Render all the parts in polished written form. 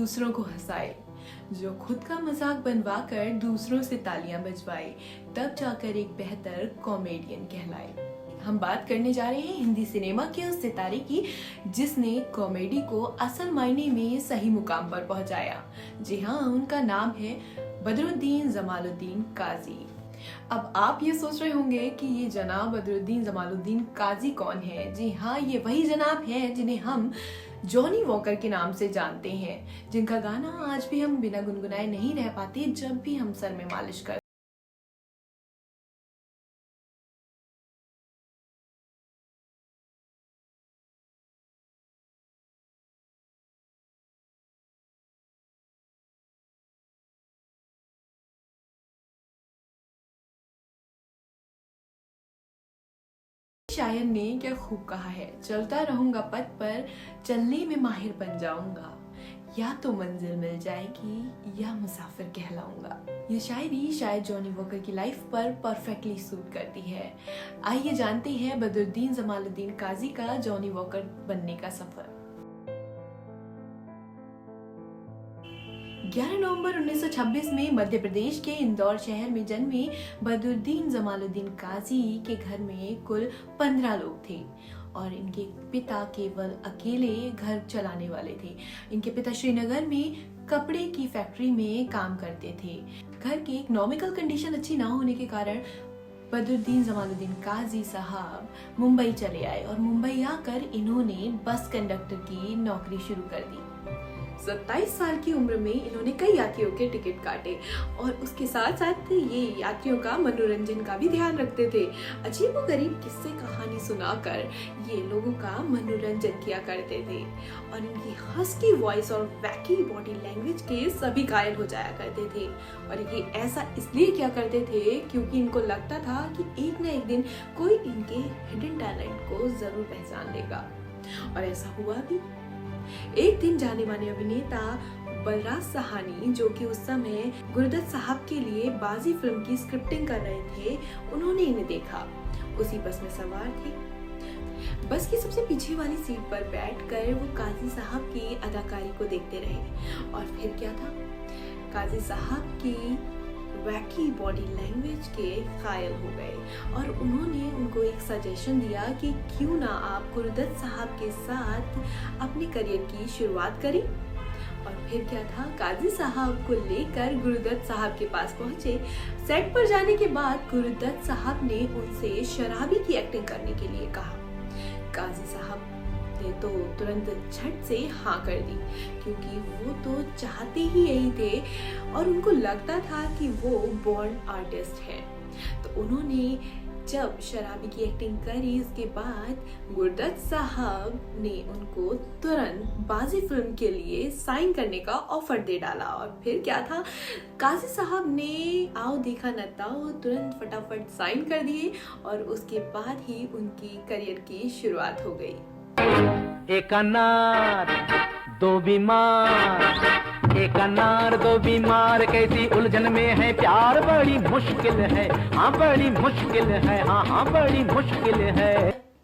दूसरों को हंसाए, जो खुद का मजाक बनवाकर दूसरों से तालियां बजवाए, तब जाकर एक बेहतर कॉमेडियन कहलाए। हम बात करने जा रहे हैं हिंदी सिनेमा के उस सितारे की जिसने कॉमेडी को असल मायने में सही मुकाम पर पहुंचाया। जी हाँ, उनका नाम है बदरुद्दीन जमालुद्दीन काजी। अब आप ये सोच रहे होंगे कि ये जनाब बदरुद्दीन जमालुद्दीन काजी कौन है। जी हाँ, ये वही जनाब हैं जिन्हें हम जॉनी वॉकर के नाम से जानते हैं, जिनका गाना आज भी हम बिना गुनगुनाए नहीं रह पाते जब भी हम सर में मालिश करते। शायर ने क्या खूब कहा है, चलता रहूंगा पथ पर, चलने में माहिर बन जाऊंगा, या तो मंजिल मिल जाएगी या मुसाफिर कहलाऊंगा। ये शायरी शायद जॉनी वॉकर की लाइफ पर परफेक्टली सूट करती है। आइए जानते हैं बदरुद्दीन जमालुद्दीन काजी का जॉनी वॉकर बनने का सफर। 11 नवंबर 1926 में मध्य प्रदेश के इंदौर शहर में जन्मे बदरुद्दीन जमालुद्दीन काजी के घर में कुल 15 लोग थे और इनके पिता केवल अकेले घर चलाने वाले थे। इनके पिता श्रीनगर में कपड़े की फैक्ट्री में काम करते थे। घर की इकोनॉमिकल कंडीशन अच्छी ना होने के कारण बदरुद्दीन जमालुद्दीन काजी साहब मुंबई चले आए और मुंबई आकर इन्होंने बस कंडक्टर की नौकरी शुरू कर दी। 27 साल की उम्र में इन्होंने कई यात्रियों के टिकट काटे और उसके साथ साथ ये यात्रियों का मनोरंजन का भी ध्यान रखते थे। अजीबोगरीब किस्से कहानी सुनाकर ये लोगों का मनोरंजन किया करते थे और इनकी हस्की वॉइस और वैकी बॉडी लैंग्वेज के सभी घायल हो जाया करते थे। और ये ऐसा इसलिए किया करते थे क्योंकि इनको लगता था कि एक न एक दिन कोई इनके हिडन टैलेंट को जरूर पहचान लेगा और ऐसा हुआ भी। एक दिन जाने माने अभिनेता बलराज साहनी, जो कि उस समय गुरुदत्त साहब के लिए बाजी फिल्म की स्क्रिप्टिंग कर रहे थे, उन्होंने इन्हें देखा। उसी बस में सवार थे। बस की सबसे पीछे वाली सीट पर बैठकर वो काजी साहब की अदाकारी को देखते रहे और फिर क्या था, काजी साहब की वैकी बॉडी लैंग्वेज के घायल हो गए और उन्होंने उनको एक सजेशन दिया कि क्यों ना आप गुरुदत्त साहब के साथ अपने करियर की शुरुआत करें। और फिर क्या था, काजी साहब को लेकर गुरुदत्त साहब के पास पहुंचे। सेट पर जाने के बाद गुरुदत्त साहब ने उनसे शराबी की एक्टिंग करने के लिए कहा। काजी साहब ने तो तुरंत झट से हाँ कर दी क्योंकि वो तो चाहते ही यही थे और उनको लगता था कि वो बॉर्न आर्टिस्ट है। तो उन्होंने जब शराबी की एक्टिंग करी, उसके बाद गुरुदत्त साहब ने उनको तुरंत बाजी फिल्म के लिए साइन करने का ऑफर दे डाला। और फिर क्या था, काजी साहब ने आओ देखा न ताओ तुरंत फटाफट साइन कर दिए और उसके बाद ही उनकी करियर की शुरुआत हो गई। एक अनार दो बीमार, एक अनार दो बीमार, कैसी उलझन में है प्यार, बड़ी मुश्किल है, हाँ बड़ी मुश्किल है, हाँ हाँ बड़ी मुश्किल है।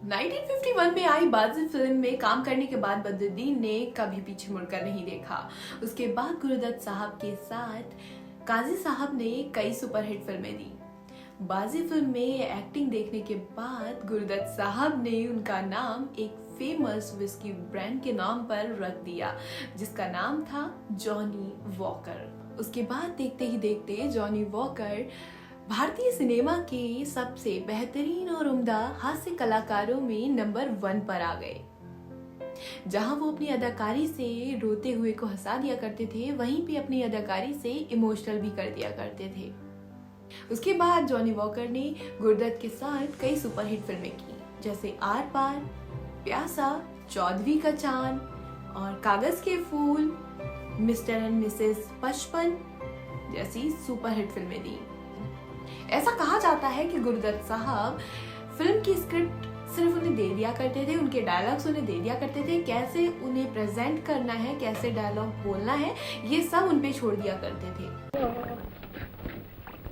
1951 में आई बाजी फिल्म में काम करने के बाद बदरुद्दीन ने कभी पीछे मुड़कर नहीं देखा। उसके बाद गुरुदत्त साहब के साथ काजी साहब ने कई सुपरहिट फिल्में दी। बाजी फिल्म में एक्टिंग देखने के बाद गुरुदत्त साहब ने उनका नाम एक फेमस विस्की ब्रांड के नाम पर रख दिया जिसका नाम था जॉनी वॉकर। उसके बाद देखते ही देखते जॉनी वॉकर भारतीय सिनेमा के सबसे बेहतरीन और उम्दा हास्य कलाकारों में नंबर 1 पर आ गए। जहां वो अपनी अदाकारी से रोते हुए को हंसा दिया करते थे, वहीं पे अपनी अदाकारी से इमोशनल भी कर दिया करते थे। उसके बाद जॉनी वॉकर ने गुरुदत्त के साथ कई सुपरहिट फिल्में की जैसे आर पार, प्यासा, चौधरी का चांद और कागज के फूल, मिस्टर एंड मिसेस पचपन जैसी सुपरहिट फिल्में दी। ऐसा कहा जाता है कि गुरुदत्त साहब फिल्म की स्क्रिप्ट सिर्फ उन्हें दे दिया करते थे, उनके डायलॉग्स उन्हें दे दिया करते थे, कैसे उन्हें प्रेजेंट करना है, कैसे डायलॉग बोलना है, ये सब उन पे छोड़ दिया करते थे।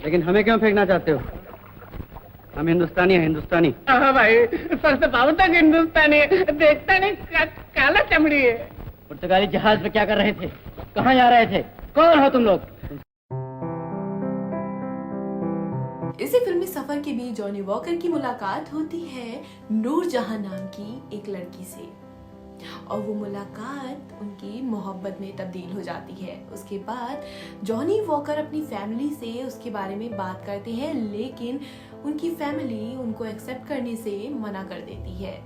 लेकिन हमें क्यों फेंकना चाहते हो? हम हिंदुस्तानी हैं, हिंदुस्तानी। हाँ भाई, सर से पाँव तक हिंदुस्तानी है, देखता नहीं काला चमड़ी है। पुर्तगाली जहाज पे क्या कर रहे थे? कहाँ जा रहे थे? कौन हो तुम लोग? इसी फिल्मी सफर के बीच जॉनी वॉकर की मुलाकात होती है नूरजहां नाम की एक लड़की से और वो मुलाकात उनकी मोहब्बत में तब्दील हो जाती है। उसके बाद जॉनी वॉकर अपनी फैमिली से उसके बारे में बात करते हैं, लेकिन उनकी फैमिली उनको एक्सेप्ट करने से मना कर देती है।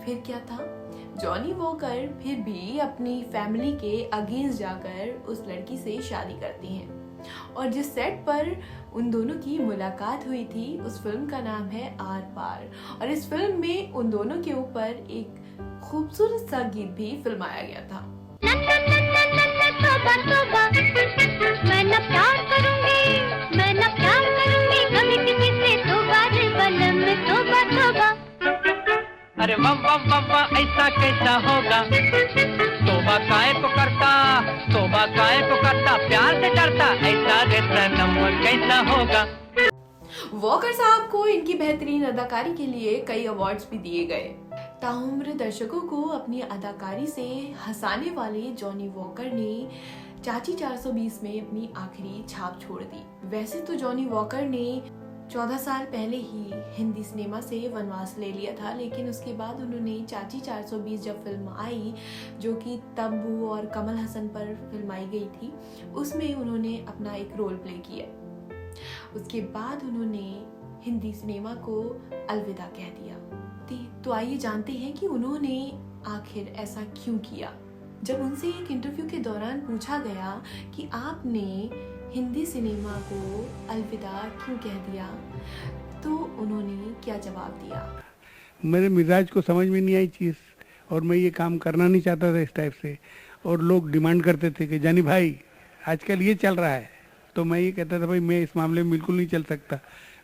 फिर क्या था, जॉनी वॉकर फिर भी अपनी फैमिली के अगेंस्ट जाकर उस लड़की से शादी करती हैं और जिस सेट पर उन दोनों की मुलाकात हुई थी उस फिल्म का नाम है आर पार और इस फिल्म में उन दोनों के ऊपर एक खूबसूरत सा गीत भी फिल्माया गया था। मैं ना प्यार करूंगी, मैं ना प्यार करूंगी कभी किसी से दोबारा बलम तोबा तोबा। अरे वाह वाह वाह वाह ऐसा कैसा होगा, तोबा काहे को करता, तोबा काहे को करता, प्यार से डरता, ऐसा रे सनम कैसा होगा। वॉकर साहब को इनकी बेहतरीन अदाकारी के लिए कई अवार्ड्स भी दिए गए। ताउम्र दर्शकों को अपनी अदाकारी से हंसाने वाले जॉनी वॉकर ने चाची 420 में अपनी आखिरी छाप छोड़ दी। वैसे तो जॉनी वॉकर ने 14 साल पहले ही हिंदी सिनेमा से वनवास ले लिया था, लेकिन उसके बाद उन्होंने चाची 420 जब फिल्म आई जो कि तब्बू और कमल हसन पर फिल्माई गई थी, उसमें उन्होंने अपना एक रोल प्ले किया। उसके बाद उन्होंने हिंदी सिनेमा को अलविदा कह दिया। तो आइए जानते हैं कि उन्होंने आखिर ऐसा क्यों किया। जब उनसे एक इंटरव्यू के दौरान पूछा गया कि आपने हिंदी सिनेमा को अलविदा क्यों कह दिया, तो उन्होंने क्या जवाब दिया। मेरे मिजाज को समझ में नहीं आई चीज़ और मैं ये काम करना नहीं चाहता था इस टाइप से, और लोग डिमांड करते थे कि जानी भाई आजकल ये चल रहा है, तो मैं ये कहता था भाई मैं इस मामले में बिल्कुल नहीं चल सकता,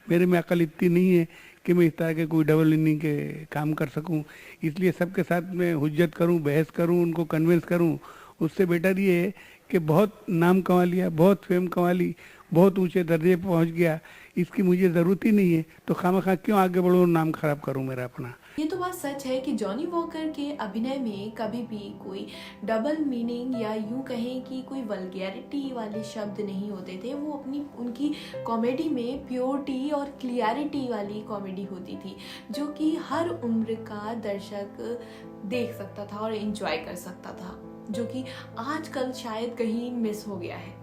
मेरे में अकल इतनी नहीं है कि मैं इस तरह के कोई डबल इनिंग के काम कर सकूं, इसलिए सबके साथ मैं हुज्जत करूं, बहस करूं, उनको कन्विंस करूं। उससे बेटर ये है कि बहुत नाम कमा लिया, बहुत फेम कमा ली, बहुत ऊंचे दर्जे पर पहुंच गया, इसकी मुझे ज़रूरत ही नहीं है, तो खामखा क्यों आगे बढ़ूँ और नाम खराब करूँ मेरा अपना। ये तो बात सच है कि जॉनी वॉकर के अभिनय में कभी भी कोई डबल मीनिंग या यूं कहें कि कोई वल्गैरिटी वाले शब्द नहीं होते थे। वो उनकी कॉमेडी में प्योरिटी और क्लियरिटी वाली कॉमेडी होती थी जो कि हर उम्र का दर्शक देख सकता था और एंजॉय कर सकता था, जो कि आजकल शायद कहीं मिस हो गया है।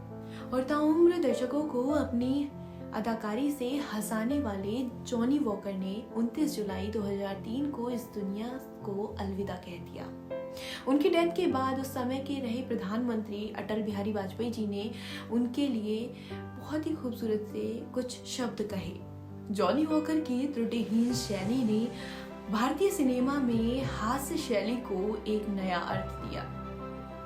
और ताउम्र दर्शकों को अपनी अदाकारी से हंसाने वाले जॉनी वॉकर ने 29 जुलाई 2003 को इस दुनिया को अलविदा कह दिया। उनकी डेथ के बाद उस समय के रहे प्रधानमंत्री अटल बिहारी वाजपेयी जी ने उनके लिए बहुत ही खूबसूरत से कुछ शब्द कहे। जॉनी वॉकर की त्रुटिहीन शैली ने भारतीय सिनेमा में हास्य शैली को एक नया अर्थ दिया।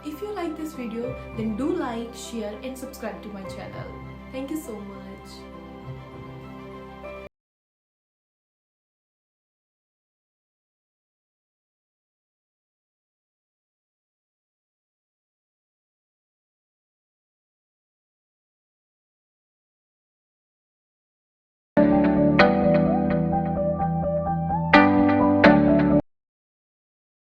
If you like this video, then do like, share and subscribe to my channel. Thank you so much.